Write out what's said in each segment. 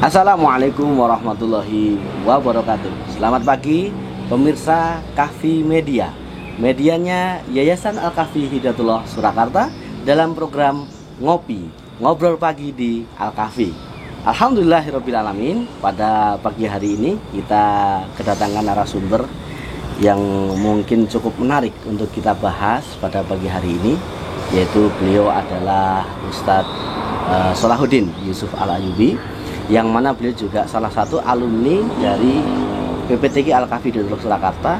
Assalamualaikum warahmatullahi wabarakatuh. Selamat pagi pemirsa Kahfi Media. Medianya Yayasan Al-Kahfi Hidayatullah Surakarta dalam program Ngobrol Pagi di Al-Kahfi. Alhamdulillahirrabbilalamin. Pada pagi hari ini kita kedatangan narasumber yang mungkin cukup menarik untuk kita bahas pada pagi hari ini, yaitu beliau adalah Ustadz Sholahuddin Yusuf Al-Ayyubi, yang mana beliau juga salah satu alumni dari PPTQ Al-Kahfi Hidayatullah Surakarta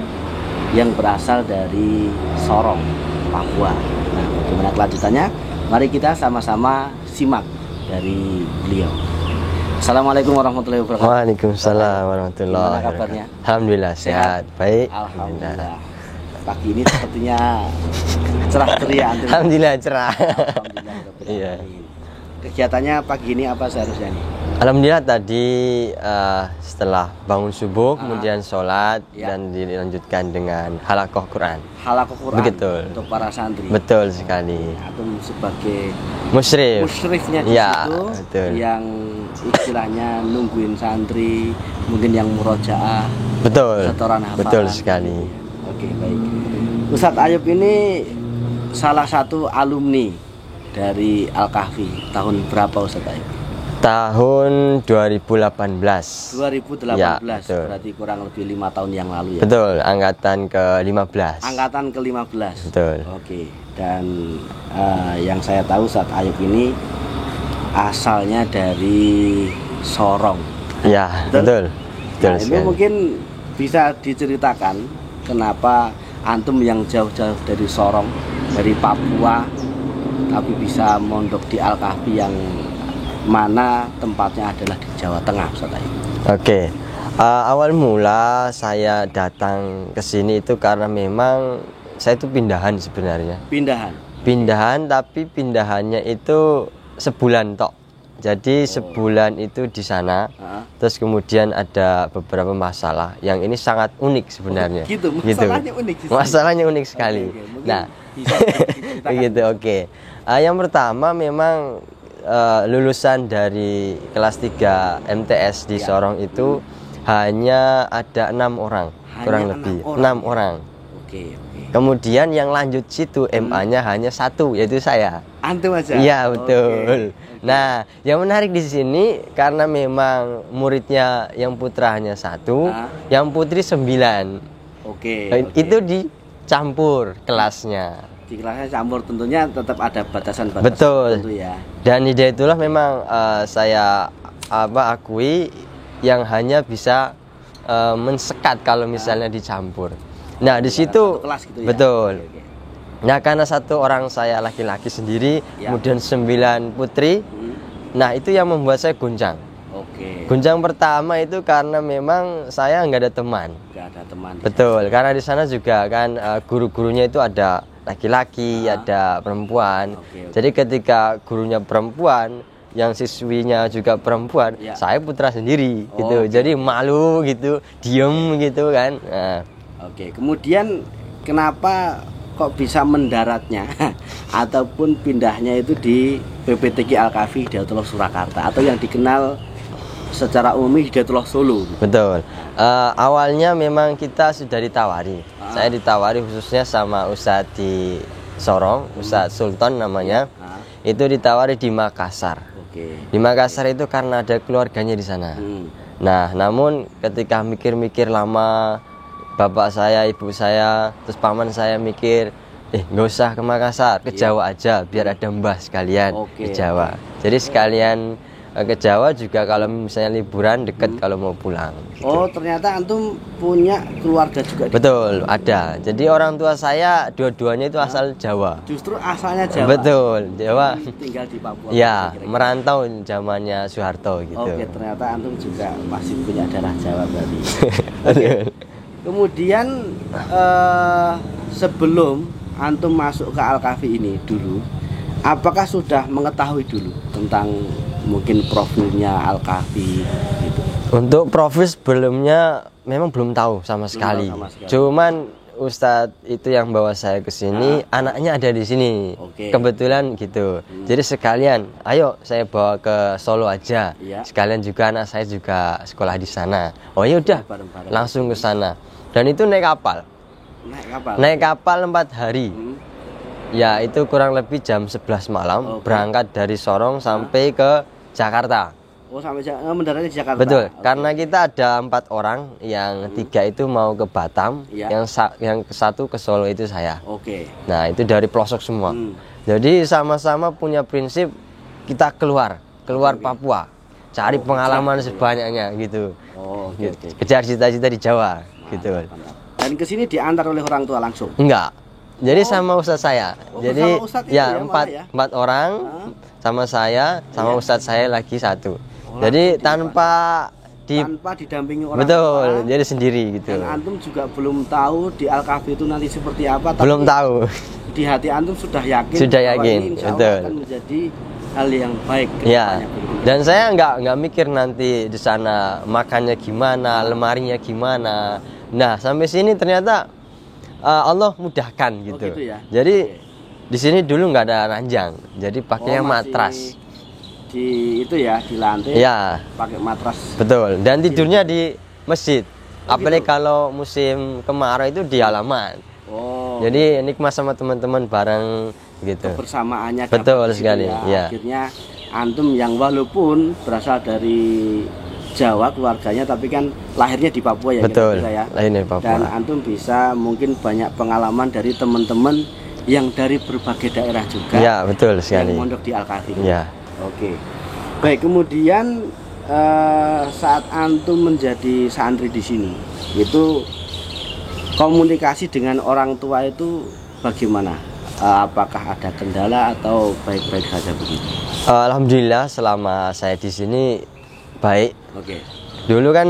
yang berasal dari Sorong, Papua. Nah, bagaimana kelanjutannya? Mari kita sama-sama simak dari beliau. Assalamualaikum warahmatullahi wabarakatuh. Waalaikumsalam warahmatullahi wabarakatuh. Kabarnya? Alhamdulillah sehat, baik. Alhamdulillah. Pagi ini sepertinya cerah ceria. Alhamdulillah cerah. Alhamdulillah. Iya. Kegiatannya pagi ini apa seharusnya nih? Alhamdulillah tadi setelah bangun subuh kemudian sholat dan dilanjutkan dengan halaqah Quran. Halaqah Quran. Betul. Untuk para santri. Betul sekali. Atau sebagai musyrifnya di ya, situ, betul. Yang istilahnya nungguin santri, mungkin yang murojaah. Betul. Setoran hafalan. Betul sekali. Oke, baik. Ustadz Ayub ini salah satu alumni dari Al-Kahfi. Tahun berapa Ustadz Ayub? Tahun 2018. 2018, ya, berarti kurang lebih 5 tahun yang lalu ya? Betul, angkatan ke-15. Angkatan ke-15. Betul. Oke, dan yang saya tahu Ustadz Ayub ini asalnya dari Sorong. Ya, betul. Betul Nah, ini mungkin bisa diceritakan kenapa antum yang jauh-jauh dari Sorong, dari Papua, tapi bisa mondok di Al-Kahfi yang mana tempatnya adalah di Jawa Tengah, Ustaz Ayub. Oke, awal mula saya datang ke sini itu karena memang saya itu pindahan sebenarnya. Pindahan, tapi pindahannya itu sebulan tok. Jadi sebulan itu di sana, terus kemudian ada beberapa masalah yang ini sangat unik sebenarnya. Masalahnya unik. Masalahnya unik sekali. Oke. Nah, begitu. Oke. Yang pertama memang lulusan dari kelas 3 MTS di Sorong itu hanya ada 6 orang, kurang lebih 6 orang. Oke. Kemudian yang lanjut situ MA-nya hanya 1, yaitu saya. Antum aja? Iya, betul. Nah, yang menarik di sini karena memang muridnya yang putra hanya 1, yang putri 9. Oke. Itu dicampur kelasnya. Di kelasnya campur, tentunya tetap ada batasan-batasan. Betul. Tentu ya. Dan itulah memang saya akui yang hanya bisa mensekat kalau misalnya dicampur. Nah, di situ gitu ya? Betul. Oke. Nah, karena 1 orang saya laki-laki sendiri, kemudian 9 putri. Nah, itu yang membuat saya goncang. Oke. Goncang pertama itu karena memang saya nggak ada teman. Nggak ada teman. Betul, karena di sana juga kan guru-gurunya itu ada laki-laki, ada perempuan. Jadi ketika gurunya perempuan, yang siswinya juga perempuan, saya putra sendiri gitu. Jadi malu gitu, diem gitu kan. Nah. Oke, kemudian kenapa kok bisa mendaratnya ataupun pindahnya itu di PPTQ Al-Kahfi Hidayatullah Surakarta atau yang dikenal secara umum Hidayatullah Solo? Betul. Awalnya memang kita sudah ditawari. Saya ditawari khususnya sama Ustadz di Sorong, Ustadz Sultan namanya. Itu ditawari di Makassar. Di Makassar itu karena ada keluarganya di sana. Nah, namun ketika mikir-mikir lama, bapak saya, ibu saya, terus paman saya mikir, nggak usah ke Makassar, ke Jawa aja, biar ada mbah sekalian ke Jawa. Jadi sekalian ke Jawa juga kalau misalnya liburan dekat kalau mau pulang. Gitu. Oh, ternyata antum punya keluarga juga. Betul, ada. Jadi orang tua saya dua-duanya itu asal Jawa. Justru asalnya Jawa. Betul, Jawa. Tinggal di Papua. Ya, merantau zamannya Soeharto gitu. Oke, ternyata antum juga masih punya darah Jawa berarti. Betul. Kemudian sebelum antum masuk ke Al-Kahfi ini dulu, apakah sudah mengetahui dulu tentang mungkin profilnya Al-Kahfi gitu? Untuk profil sebelumnya memang belum tahu sama sekali. Cuman Ustadz itu yang bawa saya ke sini, anaknya ada di sini. Oke. Kebetulan gitu. Jadi sekalian, ayo saya bawa ke Solo aja. Iya. Sekalian juga anak saya juga sekolah di sana. Oh ya udah, Bareng-bareng. langsung ke sana. Dan itu naik kapal. Naik kapal. Naik kapal 4 hari. Hmm. Ya itu kurang lebih jam 11 malam. Oke. Berangkat dari Sorong sampai ke Jakarta. Oh, sampai mendaratnya di Jakarta. Betul, Oke. karena kita ada 4 orang, yang 3 itu mau ke Batam, Iya. yang satu ke Solo itu saya. Oke. Nah itu dari pelosok semua. Hmm. Jadi sama-sama punya prinsip kita keluar Papua, cari pengalaman sebanyaknya gitu. Oh, oke oke. Kejar cita-cita di Jawa gitu. Mantap. Dan ke sini diantar oleh orang tua langsung. Enggak. Jadi sama ustadz saya. Oh, Jadi sama ustadz itu ya, ya malah ya? empat orang sama saya, sama ustadz saya lagi satu. Jadi tanpa didampingi orang betul, tua. jadi sendiri gitu. Dan antum juga belum tahu di Al-Kahfi itu nanti seperti apa. Tapi Belum tahu. di hati antum sudah yakin. Sudah bahwa yakin, ini insya Allah betul. akan menjadi hal yang baik. ke Ya. depannya. Dan saya nggak mikir nanti di sana makannya gimana, lemarinya gimana. Nah sampai sini ternyata Allah mudahkan gitu. gitu ya? Jadi di sini dulu nggak ada ranjang, jadi pakainya masih matras. Di itu ya, di lantai. Ya. Pakai matras. Betul, dan tidurnya di masjid. Apalagi gitu? kalau musim kemarau itu di halaman. Oh. Jadi nikmat sama teman-teman bareng gitu. Kebersamaannya Betul dapat di sekali, situ ya. Akhirnya antum yang walaupun berasal dari Jawa keluarganya, tapi kan lahirnya di Papua ya. Betul, kira-kira ya. lahirnya di Papua. Dan antum bisa mungkin banyak pengalaman dari teman-teman yang dari berbagai daerah juga. Ya, betul sekali. Yang mondok di Al-Kahfi. Ya. Oke. Baik, kemudian saat antum menjadi santri di sini, itu komunikasi dengan orang tua itu bagaimana? Apakah ada kendala atau baik-baik saja begitu? Alhamdulillah selama saya di sini baik. Oke. Dulu kan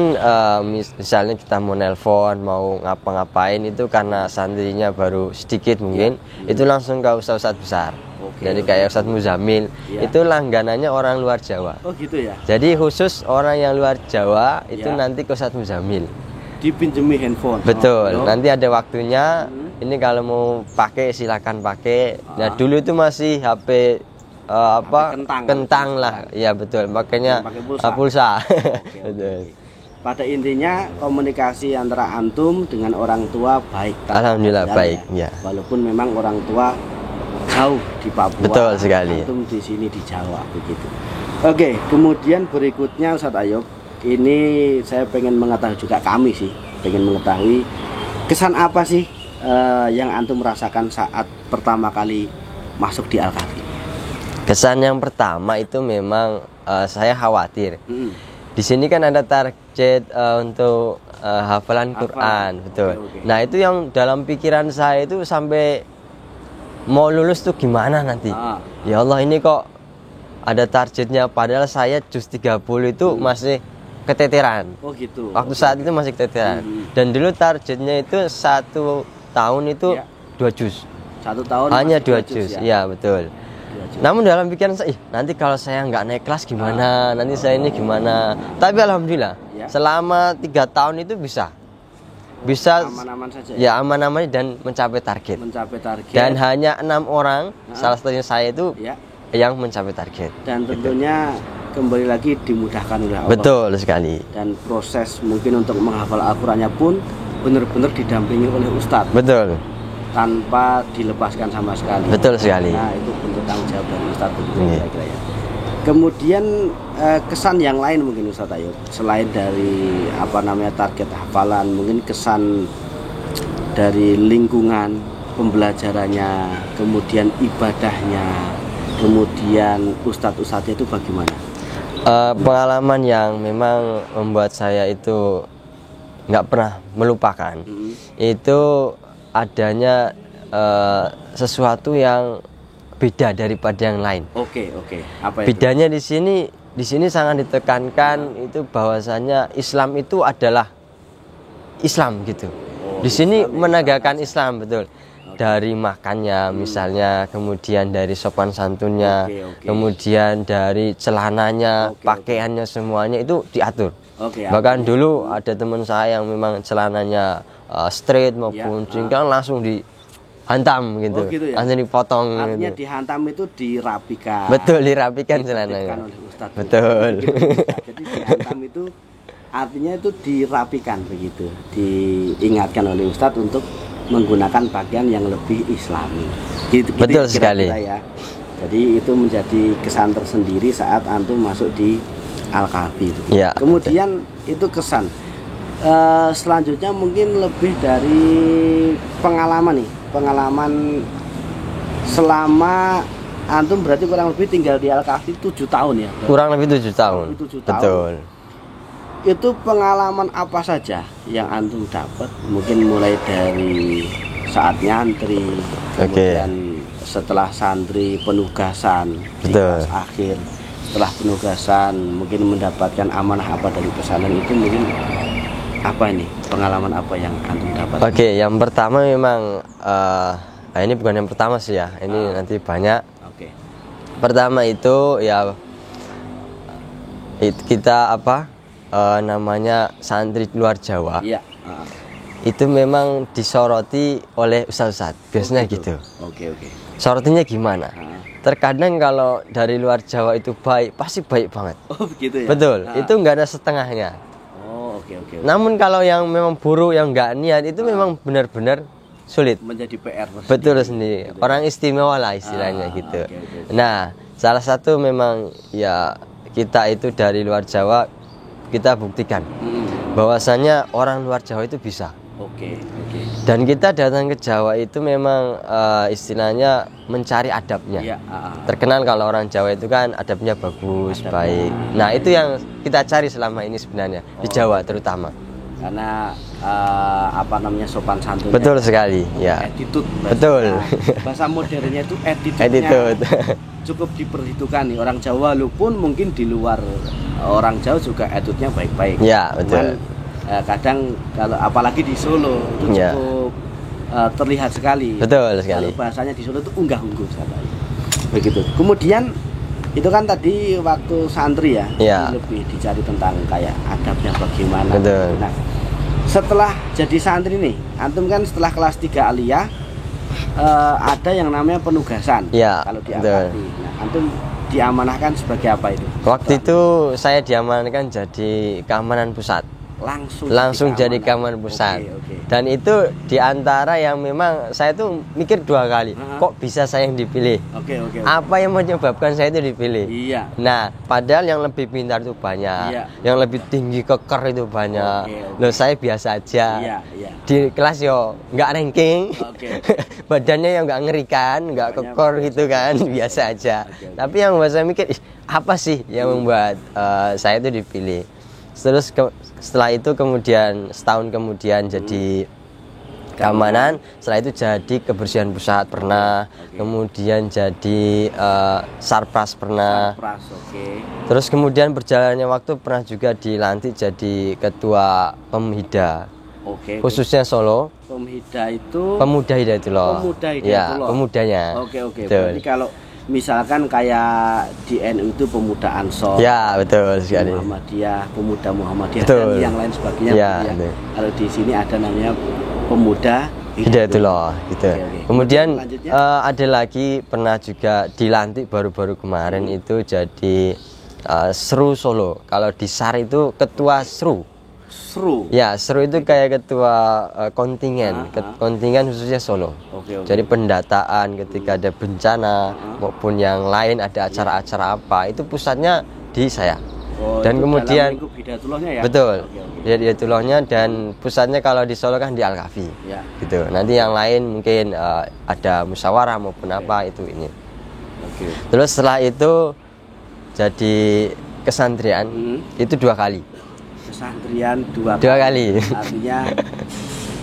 misalnya kita mau nelpon, mau ngapa-ngapain itu karena santrinya baru sedikit mungkin, itu langsung ke ustadz besar. Oke, Jadi kayak Ustadz Muzamil, Ya. itu langganannya orang luar Jawa. Oh gitu ya. Jadi khusus orang yang luar Jawa itu Ya. nanti ke Ustadz Muzamil. Dipinjemi handphone. Betul. Oh, Nanti ada waktunya. Ini kalau mau pakai silakan pakai. Nah dulu itu masih HP kentang, lah. Iya betul. Makanya Pakai pulsa. pulsa. Oke, Betul. oke. Pada intinya komunikasi antara antum dengan orang tua baik. tanpa Alhamdulillah kendala baik, ya. Walaupun memang orang tua jauh di Papua. Betul sekali. Antum di sini di Jawa begitu. Oke, kemudian berikutnya Ustadz Ayub, ini saya pengen mengetahui juga, kami sih pengen mengetahui kesan apa sih yang antum rasakan saat pertama kali masuk di Al-Kahfi. Kesan yang pertama itu memang saya khawatir. Mm. Di sini kan ada target untuk hafalan Quran, betul. Oke. Nah itu yang dalam pikiran saya itu sampai mau lulus tuh gimana nanti? Ah. Ya Allah ini kok ada targetnya, padahal saya juz 30 itu masih keteteran. Oh gitu. Waktu saat itu masih keteteran. Dan dulu targetnya itu 1 tahun itu Ya. 2 juz. 1 tahun Hanya masih 2 juz, ya betul. 2 juz. Namun dalam pikiran saya, nanti kalau saya nggak naik kelas gimana? Nanti saya ini gimana? Tapi alhamdulillah, Ya. selama 3 tahun itu bisa Aman-aman saja ya? ya aman-aman dan mencapai target. Mencapai target. Dan hanya 6 orang, salah satunya saya itu ya, yang mencapai target. dan tentunya kembali lagi dimudahkan oleh Allah. Betul sekali. Dan proses mungkin untuk menghafal Al-Qur'annya pun benar-benar didampingi oleh ustadz Betul. tanpa dilepaskan sama sekali. Betul sekali. Nah, itu bentuk tanggung jawab dari ustadz begitu Iya. kira-kira ya. Kemudian kesan yang lain mungkin Ustadz Ayub, selain dari target hafalan, mungkin kesan dari lingkungan pembelajarannya, kemudian ibadahnya, kemudian ustadz-ustadznya itu bagaimana? Pengalaman yang memang membuat saya itu nggak pernah melupakan itu adanya sesuatu yang beda daripada yang lain. Oke. Apa itu? Bedanya di sini sangat ditekankan itu bahwasanya Islam itu adalah Islam gitu. Di sini menegakkan Islam, betul. Dari makannya misalnya, kemudian dari sopan santunnya, kemudian dari celananya, pakaiannya, semuanya itu diatur. Bahkan dulu ada teman saya yang memang celananya straight maupun cingkrang langsung dihantam gitu. Oh, gitu ya? Langsung dipotong. Artinya gitu. dihantam itu dirapikan. Betul, dirapikan celananya. Dirapikan oleh Ustadz. Betul. Jadi dihantam itu artinya itu dirapikan begitu. Diingatkan oleh Ustadz untuk menggunakan pakaian yang lebih islami. Gitu, Betul kira-kira sekali. ya. Jadi itu menjadi kesan tersendiri saat antum masuk di Al-Kahfi itu. Ya, Kemudian itu kesan. Selanjutnya mungkin lebih dari pengalaman nih, pengalaman selama antum berarti kurang lebih tinggal di Al-Kahfi 7 tahun ya. Kurang lebih 7 tahun. 7 tahun. Betul. Itu pengalaman apa saja yang antum dapat? Mungkin mulai dari saat nyantri, kemudian setelah santri penugasan di Betul. kelas akhir, setelah penugasan mungkin mendapatkan amanah apa dari pesanan itu, mungkin apa ini pengalaman apa yang antum dapat? Oke, yang pertama memang ini bukan yang pertama sih ya, ini nanti banyak. Oke. Pertama itu ya kita namanya santri luar Jawa. Iya. Itu memang disoroti oleh ustadz-ustadz biasanya gitu. Oke. Sorotinya gimana? Terkadang kalau dari luar Jawa itu baik, pasti baik banget. Oh begitu ya. Betul, itu nggak ada setengahnya. Oh oke. Namun kalau yang memang buruk, yang nggak niat itu memang benar-benar sulit. Menjadi PR tersendiri. Betul sendiri. Orang istimewa lah istilahnya gitu. Oke. Nah, salah satu memang ya kita itu dari luar Jawa, kita buktikan bahwasanya orang luar Jawa itu bisa. Oke. Dan kita datang ke Jawa itu memang istilahnya mencari adabnya. Iya. Terkenal kalau orang Jawa itu kan adabnya bagus, baik. Nah, itu yang kita cari selama ini sebenarnya di Jawa terutama. Karena sopan santun. Betul sekali, ya. Attitude. Betul. Bahasa modernnya itu attitude-nya Attitude. cukup diperhitungkan nih. Orang Jawa walaupun mungkin di luar orang Jawa juga attitude-nya baik-baik. Ya, betul. Kadang kalau apalagi di Solo itu Ya. cukup terlihat sekali. Betul sekali. Kalau bahasanya di Solo itu unggah-ungguh katanya. Begitu. Kemudian itu kan tadi waktu santri ya, Ya. lebih dicari tentang kayak adabnya bagaimana. Betul. Nah, setelah jadi santri nih, antum kan setelah kelas 3 aliyah ada yang namanya penugasan. Ya, Kalau di betul. Al-Kahfi. Nah, antum diamanahkan sebagai apa itu? Waktu itu saya diamankan jadi keamanan pusat. Langsung jadi keamanan pusat. Oke. Dan itu diantara yang memang saya tuh mikir 2 kali, kok bisa saya yang dipilih? Oke. Apa yang menyebabkan saya itu dipilih? Iya. Nah, padahal yang lebih pintar itu banyak, Iya. yang lebih tinggi keker itu banyak. Oke. Loh, saya biasa aja. Iya. Di kelas yo nggak ranking, Oke. badannya yang nggak ngerikan, nggak Pokoknya kekor gitu kan, biasa aja. Oke. Tapi yang membuat saya mikir, apa sih yang membuat saya itu dipilih? Terus setelah itu kemudian setahun kemudian jadi keamanan, setelah itu jadi kebersihan pusat pernah, kemudian jadi sarpras pernah. Oke. Terus kemudian berjalannya waktu pernah juga dilantik jadi ketua Pemhida. Oke. Khususnya Solo. Pemhida itu Pemuda Hidayatullah. Pemuda Ya, Hidayatullah. pemudanya. Oke. Betul. Berarti kalau misalkan kayak di NU itu pemuda Ansor. Ya, betul sekali. Muhammadiyah, pemuda Muhammadiyah Betul. dan yang lain sebagainya. Ya, begitu betul. Kalau di sini ada namanya pemuda Hidayatullah gitu. Oke. Kemudian Selanjutnya? ada lagi pernah juga dilantik baru-baru kemarin itu jadi Seru Solo. Kalau di SAR itu ketua Seru. Seru. Ya, Seru itu kayak ketua kontingen, kontingen khususnya Solo. Oke. Jadi pendataan ketika ada bencana maupun yang lain ada acara-acara apa itu pusatnya di saya. Oh, Dan itu kemudian dalam lingkup Hidayatullahnya ya. betul, Oke. Hidayatullahnya dan pusatnya kalau di Solo kan di Al-Kahfi. Ya. Gitu. Nanti yang lain mungkin ada musyawarah maupun apa itu ini. Oke. Terus setelah itu jadi kesantrian itu 2 kali. Kesantrian 2 kali. Artinya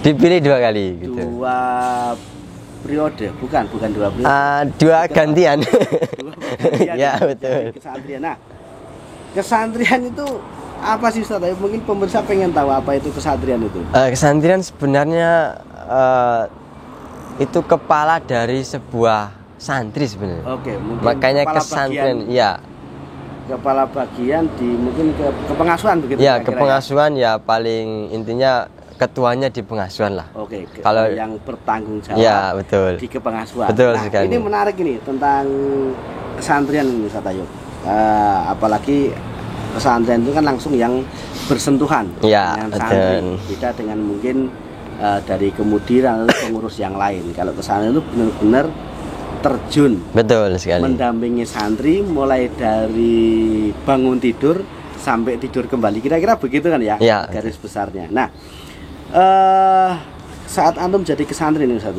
Dipilih 2 kali gitu. 2 periode, bukan 2 periode. 2 gantian. 2 gantian Ya, jadi betul. Kesantrian. Nah, kesantrian itu apa sih Ustaz? Mungkin pemirsa pengen tahu apa itu kesantrian itu. Kesantrian sebenarnya itu kepala dari sebuah santri sebenarnya. Oke, mungkin Makanya kepala kesantren, bagian, ya. Kepala bagian di mungkin ke pengasuhan begitu. Ya, kira-kira kepengasuhan ya paling intinya ketuanya di pengasuhan lah. Oke, Kalau yang bertanggung jawab ya betul. di kepengasuhan. Betul Nah, sekali. ini menarik ini tentang kesantrian ini Ustaz Ayub. Apalagi pesantren itu kan langsung yang bersentuhan Ya, dengan santri. betul. Beda dengan mungkin dari kemudian atau pengurus yang lain. Kalau kesantren itu benar-benar terjun Betul sekali. mendampingi santri mulai dari bangun tidur sampai tidur kembali. Kira-kira begitu kan ya, Ya. garis besarnya. Nah, saat antum jadi kesantri nih Ustaz,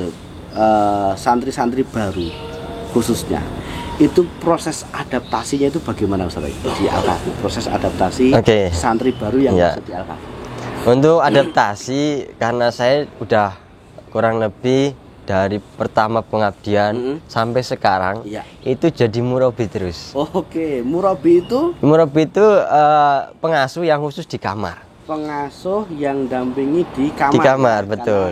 santri-santri baru khususnya, itu proses adaptasinya itu bagaimana Ustaz di Al-Kahfi? Proses adaptasi Oke. santri baru yang Ya. masuk di Al-Kahfi. Untuk adaptasi, karena saya udah kurang lebih dari pertama pengabdian sampai sekarang, Iya. itu jadi murabi terus. Oke, murabi itu Murabi itu pengasuh yang khusus di kamar. pengasuh yang dampingi di kamar. Di kamar, Karena betul.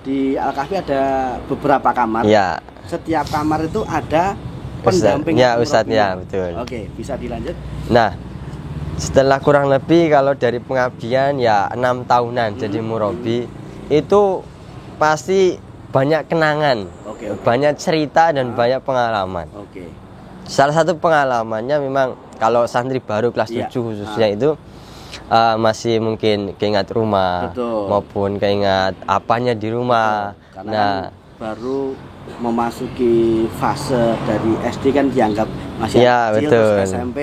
Di Al-Kahfi ada beberapa kamar. Ya, Setiap kamar itu ada Ustadz. pendamping Ya, murabi. Ustadz, ya, betul. Oke, bisa dilanjut. nah setelah kurang lebih kalau dari pengabdian ya 6 tahunan jadi murabi, itu pasti banyak kenangan, Oke. banyak cerita dan banyak pengalaman. Oke. Salah satu pengalamannya memang kalau santri baru kelas Iya. 7 khususnya itu masih mungkin keingat rumah. Betul. Maupun keingat apanya di rumah. Karena Nah, kan baru memasuki fase dari SD kan dianggap masih Iya, kecil, betul. terus SMP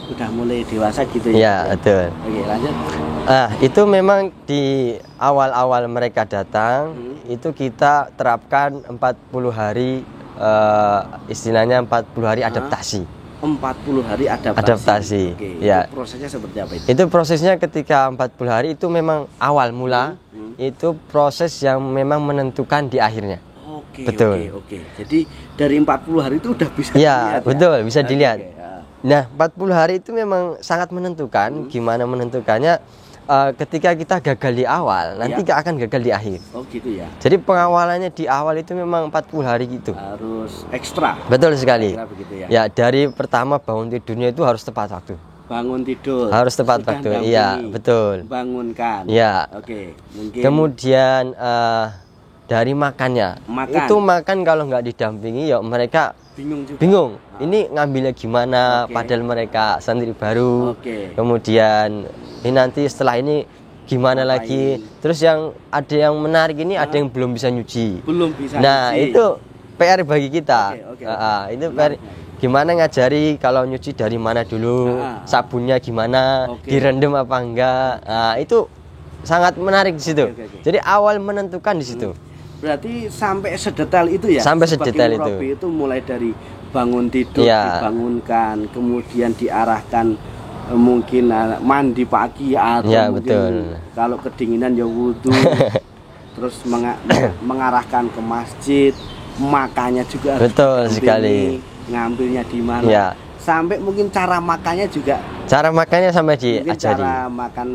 udah mulai dewasa gitu ya. ya betul. Oke, lanjut. Itu memang di awal-awal mereka datang itu kita terapkan 40 hari istilahnya 40 hari adaptasi. 40 hari adaptasi. Adaptasi, Oke, ya. itu prosesnya seperti apa itu? Itu prosesnya ketika 40 hari itu memang awal mula itu proses yang memang menentukan di akhirnya. Oke, Betul. oke. Jadi dari 40 hari itu udah bisa Ya, dilihat betul, bisa Oke, dilihat. oke, ya. Nah, 40 hari itu memang sangat menentukan. Gimana menentukannya? Ketika kita gagal di awal, nanti Ya. akan gagal di akhir. Oh gitu ya. Jadi pengawalannya di awal itu memang 40 hari gitu. Harus ekstra. Betul sekali. Kira begitu ya. Ya, dari pertama bangun tidurnya itu harus tepat waktu. Bangun tidur. Harus tepat sudah waktu. dampingi, Iya, betul. Bangunkan. Ya. Oke, mungkin Kemudian dari makannya. Makan. Itu makan kalau nggak didampingi ya mereka bingung juga. bingung. Ini ngambilnya gimana? Oke. Padahal mereka santri baru. Oke. Kemudian ini nanti setelah ini gimana Ngapain? lagi? Terus yang ada yang menarik ini ada yang belum bisa nyuci. Belum bisa Nah, nyuci. itu PR bagi kita. Oke, oke. Itu Menarik. PR. Gimana ngajari kalau nyuci dari mana dulu, sabunnya gimana, Oke. direndam apa enggak. Itu sangat menarik di situ. Oke, oke. Jadi awal menentukan di situ. Berarti sampai sedetail itu ya. Sampai Sebagai sedetail itu. murabi itu mulai dari bangun tidur Iya. dibangunkan, kemudian diarahkan mungkin mandi pagi atau Ya, mungkin betul. kalau kedinginan ya wudhu. Terus mengarahkan ke masjid, makannya juga harus Betul didampingi, sekali. ngambilnya di mana. Ya. Sampai mungkin cara makannya juga Cara makannya sampai mungkin diajari. cara makan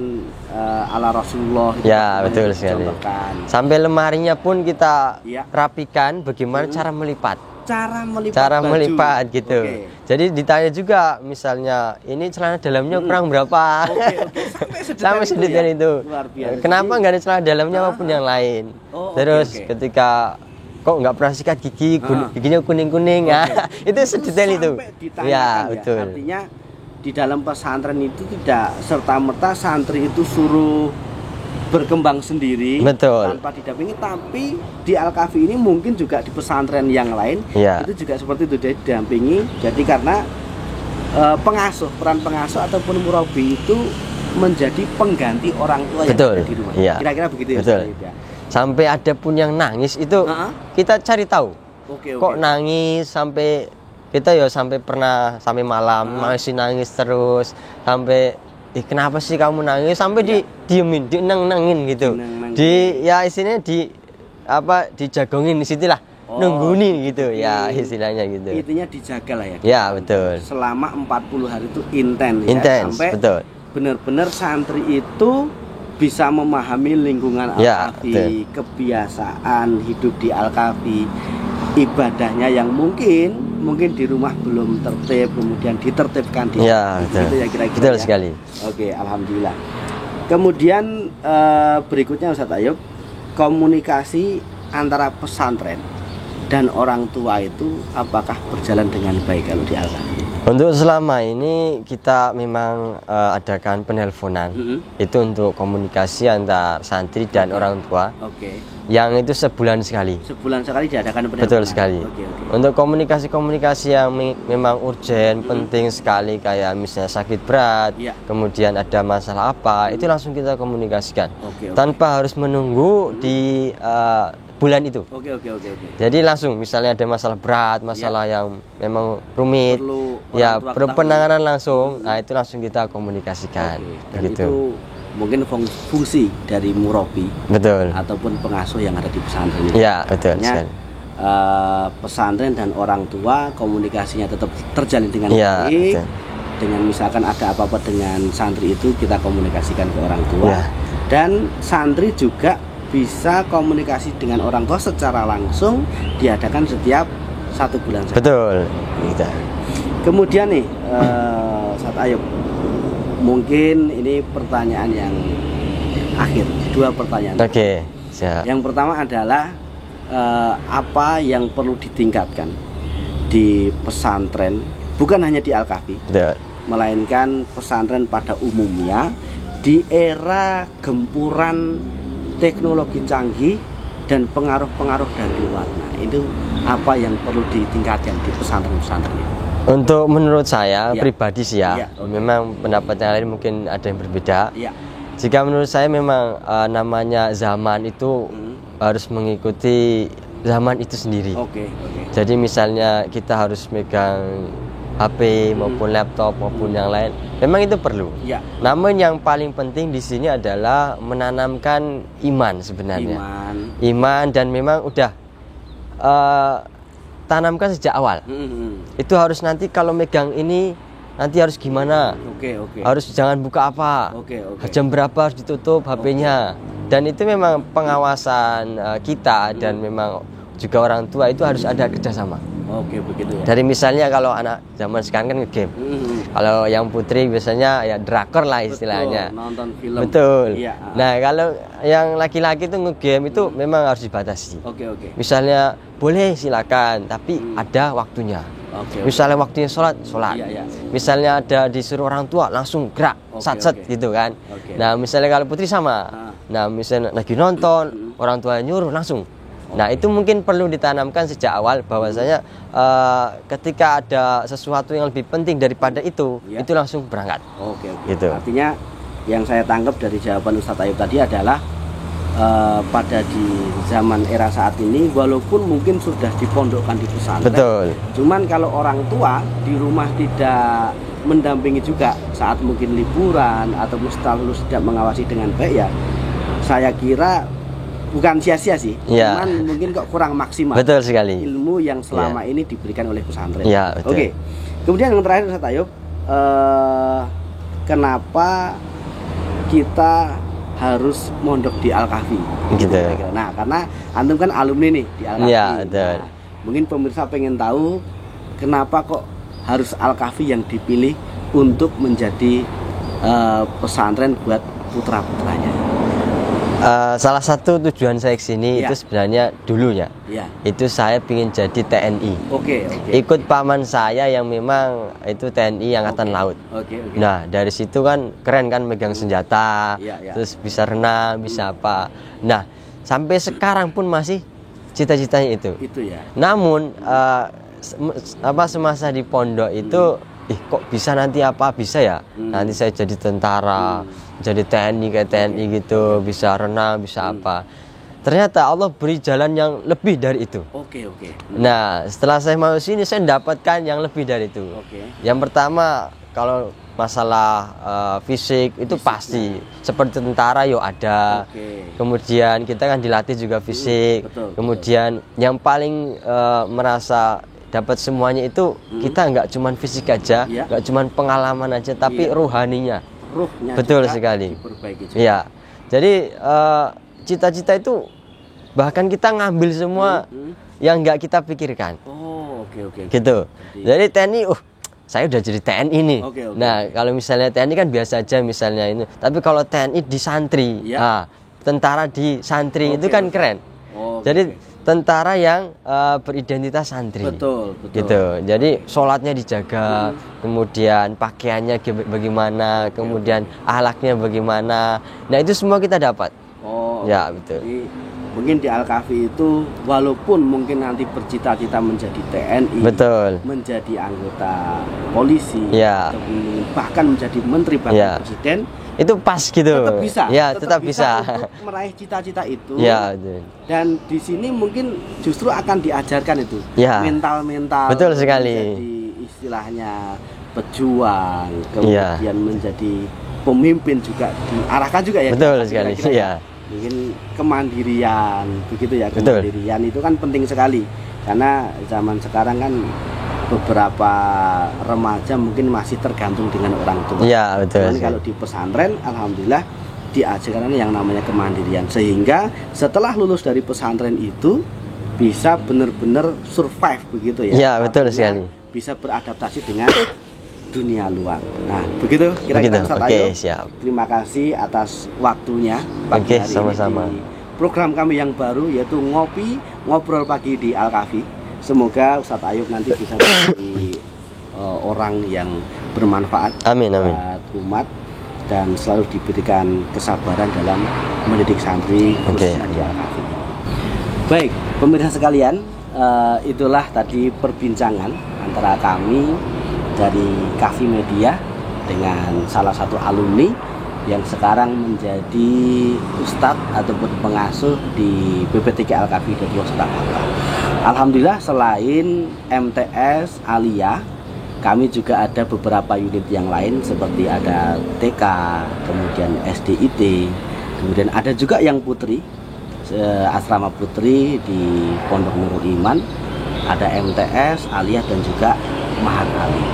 ala Rasulullah itu Ya, banyak betul sekali. dicontohkan. Sampai lemarinya pun kita Iya. rapikan bagaimana cara melipat. Cara melipat Cara baju. melipat gitu. Oke. Jadi ditanya juga misalnya ini celana dalamnya kurang berapa? Oke. Sampai sedetail itu. Luar biasa. Kenapa nggak ada celana dalamnya maupun yang lain? Oh, oke, Terus oke. ketika kok nggak pernah sikat gigi, giginya kuning-kuning, itu sedetail itu. Sampai ditanyakan Ya, betul. Artinya di dalam pesantren itu tidak serta-merta santri itu suruh berkembang sendiri Betul. tanpa didampingi, tapi di Al-Kahfi ini mungkin juga di pesantren yang lain Ya. itu juga seperti itu, dia didampingi. Jadi karena peran pengasuh ataupun murabi itu menjadi pengganti orang tua yang Betul. ada di rumah. Iya. Kira-kira begitu ya. Betul. Ustaz ya? Sampai ada pun yang nangis itu Ha-ha. kita cari tahu. Oke, Kok nangis sampai kita ya sampai pernah sampai malam masih nangis terus sampai kenapa sih kamu nangis sampai diemin, dieneng-nengin gitu. Dieneng-nengin. Ya istilahnya dijagongin di situ lah. Nungguin gitu ya istilahnya gitu. Intinya dijaga lah ya. Ya, betul. Selama 40 hari itu intens ya, Intens, sampai betul. benar-benar santri itu bisa memahami lingkungan Ya, Al-Kahfi, kebiasaan hidup di Al-Kahfi, ibadahnya yang mungkin di rumah belum tertib, kemudian ditertibkan di Ya, betul. gitu ya kira-kira Betul ya. sekali. Oke, alhamdulillah. Kemudian berikutnya Ustadz Ayub, komunikasi antara pesantren dan orang tua itu apakah berjalan dengan baik kalau di Al-Kahfi? Untuk selama ini kita memang adakan penelponan. Itu untuk komunikasi antar santri dan orang tua. Oke. Yang itu sebulan sekali. Sebulan sekali diadakan penelponan. Betul sekali. Oke. Untuk komunikasi-komunikasi yang memang urgent, penting sekali, kayak misalnya sakit berat, Iya. kemudian ada masalah apa, itu langsung kita komunikasikan. Oke. Tanpa harus menunggu di bulan itu. Oke. Jadi langsung misalnya ada masalah berat, masalah yang memang rumit, Perlu ya orang tua perlu ketahui. penanganan langsung. Nah, itu langsung kita komunikasikan. Oke. Dan Begitu. itu mungkin fungsi dari murabi Betul. ataupun pengasuh yang ada di pesantren itu. Ya, betul Artinya, sekali. Pesantren dan orang tua komunikasinya tetap terjalin dengan Ya, baik. betul. Dengan misalkan ada apa-apa dengan santri itu kita komunikasikan ke orang tua. Ya. Dan santri juga bisa komunikasi dengan orang tua secara langsung, diadakan setiap 1 bulan sekali. Betul. Gitu. Kemudian nih, Ustadz Ayub, mungkin ini pertanyaan yang akhir, 2 pertanyaan. Oke, siap. Yang pertama adalah apa yang perlu ditingkatkan di pesantren, bukan hanya di Al-Kahfi, Betul. melainkan pesantren pada umumnya di era gempuran teknologi canggih dan pengaruh-pengaruh dari luar. Nah, itu apa yang perlu ditingkatkan di pesantren-pesantren ini? Untuk menurut saya Ya. pribadi sih ya, Ya, oke. memang pendapat yang lain mungkin ada yang berbeda. Iya. Jika menurut saya memang namanya zaman itu harus mengikuti zaman itu sendiri. Oke. Jadi misalnya kita harus megang HP maupun laptop maupun yang lain, memang itu perlu. Ya. Namun yang paling penting di sini adalah menanamkan iman sebenarnya. Iman dan memang udah tanamkan sejak awal. Itu harus nanti kalau megang ini nanti harus gimana? Oke. Harus jangan buka apa? Oke. Jam berapa harus ditutup HP-nya? Dan itu memang pengawasan kita dan memang juga orang tua itu harus ada kerjasama. Oke, begitu ya. Dari misalnya kalau anak zaman sekarang kan nge-game. Kalau yang putri biasanya ya drakor lah istilahnya. Betul, nonton film. Betul. Iya. Nah, kalau yang laki-laki itu nge-game itu memang harus dibatasi. Oke. Misalnya boleh silakan, tapi ada waktunya. Oke. Misalnya waktunya sholat. Iya. Misalnya ada disuruh orang tua langsung gerak, Oke. gitu kan. Oke. Nah, misalnya kalau putri sama. Nah, misalnya lagi nonton, orang tua nyuruh langsung. Nah, itu mungkin perlu ditanamkan sejak awal bahwasanya ketika ada sesuatu yang lebih penting daripada itu langsung berangkat. Oke. Gitu. Artinya yang saya tangkap dari jawaban Ustadz Ayub tadi adalah pada di zaman era saat ini, walaupun mungkin sudah dipondokkan di pesantren, Betul. cuman kalau orang tua di rumah tidak mendampingi juga saat mungkin liburan atau selalu tidak mengawasi dengan baik, ya saya kira bukan sia-sia sih, Ya. cuman mungkin kok kurang maksimal Betul sekali. ilmu yang selama ini diberikan oleh pesantren. Ya, betul. Oke. Kemudian yang terakhir Ustadz Ayub, kenapa kita harus mondok di Al-Kahfi? Gitu. Nah, karena antum kan alumni nih di Al-Kahfi. Ya, betul. Nah, mungkin pemirsa pengen tahu kenapa kok harus Al-Kahfi yang dipilih untuk menjadi pesantren buat putra-putranya. Salah satu tujuan saya kesini itu sebenarnya dulunya itu saya ingin jadi TNI. Oke. Ikut paman saya yang memang itu TNI Angkatan Laut. Oke. Nah, dari situ kan keren kan megang senjata, terus bisa renang, bisa apa. Nah, sampai sekarang pun masih cita-citanya itu. Itu ya. Namun semasa di pondok itu kok bisa nanti apa bisa ya? Nanti saya jadi tentara, jadi TNI kayak TNI gitu, bisa renang, bisa apa. Ternyata Allah beri jalan yang lebih dari itu. Oke. Nah, setelah saya mau sini saya mendapatkan yang lebih dari itu. Yang pertama, kalau masalah fisik itu pasti seperti tentara ada. Kemudian kita kan dilatih juga fisik. Kemudian yang paling merasa dapat semuanya itu kita nggak cuman fisik aja, nggak cuman pengalaman aja, tapi rohaninya. Ruhnya betul sekali. Iya. Jadi cita-cita itu bahkan kita ngambil semua yang nggak kita pikirkan. Oke. Gitu. Jadi TNI, saya udah jadi TNI nih. Oke. Nah, kalau misalnya TNI kan biasa aja misalnya ini. Tapi kalau TNI di santri, Ya. nah, tentara di santri itu kan keren. Jadi tentara yang beridentitas santri. Betul. Gitu. Jadi sholatnya dijaga, kemudian pakaiannya bagaimana, kemudian akhlaknya bagaimana. Nah, itu semua kita dapat. Ya, betul. Jadi mungkin di Al-Kahfi itu walaupun mungkin nanti bercita-cita menjadi TNI, Betul. menjadi anggota polisi, Ya. atau bahkan menjadi menteri bahkan Ya. presiden, Itu pas gitu. tetap bisa. Ya, tetap bisa. Untuk meraih cita-cita itu. Ya, betul. Dan di sini mungkin justru akan diajarkan itu Ya. mental-mental. Betul sekali. Menjadi istilahnya pejuang, Ya. kemudian menjadi pemimpin juga diarahkan juga ya. Betul sekali. Kira-kira Ya. Mungkin kemandirian begitu ya. Betul. Kemandirian itu kan penting sekali karena zaman sekarang kan beberapa remaja mungkin masih tergantung dengan orang tua. Ya, betul. Cuman kalau di pesantren alhamdulillah diajarkan yang namanya kemandirian, sehingga setelah lulus dari pesantren itu bisa benar-benar survive begitu ya. Ya, betul Artinya sekali. bisa beradaptasi dengan dunia luar. Nah, begitu kira-kira Begitu. Ustaz Oke, Ayub. siap. Terima kasih atas waktunya pagi Oke, hari ini sama-sama. di program kami yang baru yaitu ngobrol pagi di Al-Kahfi. Semoga Ustaz Ayub nanti bisa menjadi orang yang bermanfaat Amin, amin. buat umat dan selalu diberikan kesabaran dalam mendidik santri khususnya di Al-Kahfi. Baik, pemirsa sekalian, itulah tadi perbincangan antara kami dari Kahfi Media dengan salah satu alumni yang sekarang menjadi ustadz ataupun pengasuh di BPTK Al-Kahfi Hidayatullah Surakarta. Alhamdulillah selain MTS Aliyah, kami juga ada beberapa unit yang lain seperti ada TK, kemudian SDIT, kemudian ada juga yang putri, asrama putri di Pondok Nurul Iman, ada MTS Aliyah dan juga Mahat Ali.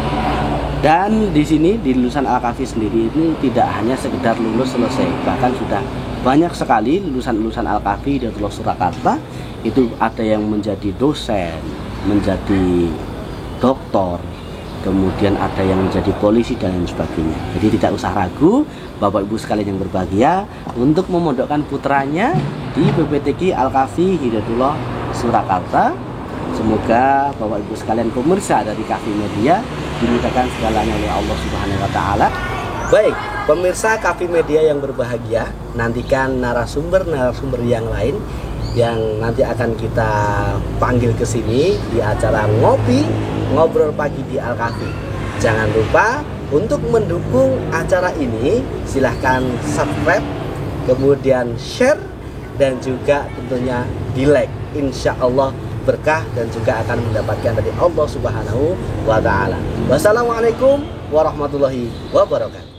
Dan di sini di lulusan Al-Kahfi sendiri ini tidak hanya sekedar lulus selesai, bahkan sudah banyak sekali lulusan-lulusan Al-Kahfi Hidayatullah Surakarta itu ada yang menjadi dosen, menjadi doktor, kemudian ada yang menjadi polisi dan lain sebagainya. Jadi tidak usah ragu Bapak Ibu sekalian yang berbahagia untuk memondokkan putranya di BPTK Al-Kahfi Hidayatullah Surakarta. Semoga Bapak Ibu sekalian pemirsa dari Kahfi Media dimudahkan segalanya oleh Allah Subhanahu wa taala. Baik, pemirsa Kahfi Media yang berbahagia, nantikan narasumber yang lain yang nanti akan kita panggil ke sini di acara ngobrol pagi di Al-Kahfi. Jangan lupa untuk mendukung acara ini silahkan subscribe, kemudian share dan juga tentunya di like. Insya Allah berkah dan juga akan mendapatkan dari Allah Subhanahu wa taala. Wassalamualaikum warahmatullahi wabarakatuh.